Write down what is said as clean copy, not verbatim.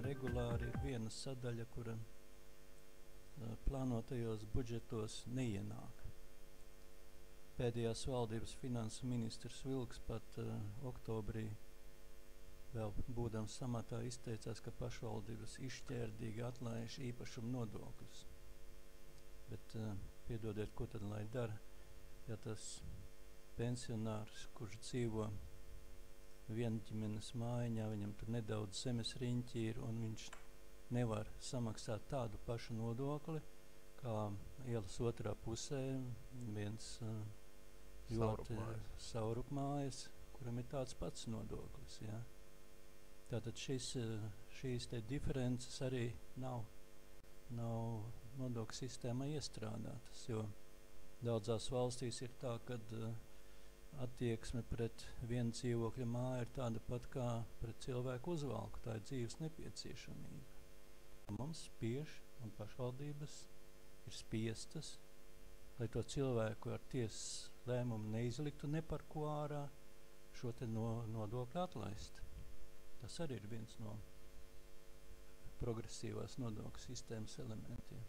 regulāri ir viena sadaļa, kura plānotajos budžetos neienāk. Pēdējās valdības finansu ministrs Vilks pat oktobrī, vēl būdams samatā, izteicās, ka pašvaldības izšķērdīgi atlaiž īpašumu nodokļus. Bet, piedodiet, ko tad lai dara, ja tas pensionārs, kurš dzīvo vienģimenes mājiņā, viņam tur nedaudz zemes riņķi ir, un viņš nevar samaksāt tādu pašu nodokli, kā ielas otrā pusē viens ļoti saurupmājas, kuram ir tāds pats nodoklis. Ja? Tātad šīs te diferences arī nav nodokļu sistēmā iestrādātas, jo daudzās valstīs ir tā, kad attieksme pret vienu dzīvokļa māju ir tāda pat kā pret cilvēku uzvalku, tā ir dzīves nepieciešamība. Mums spiež un pašvaldības ir spiestas, lai to cilvēku ar tiesas lēmumu neizliktu ne par ko ārā, šo te nodokļu atlaist. Tas arī ir viens no progresīvās nodokļu sistēmas elementiem.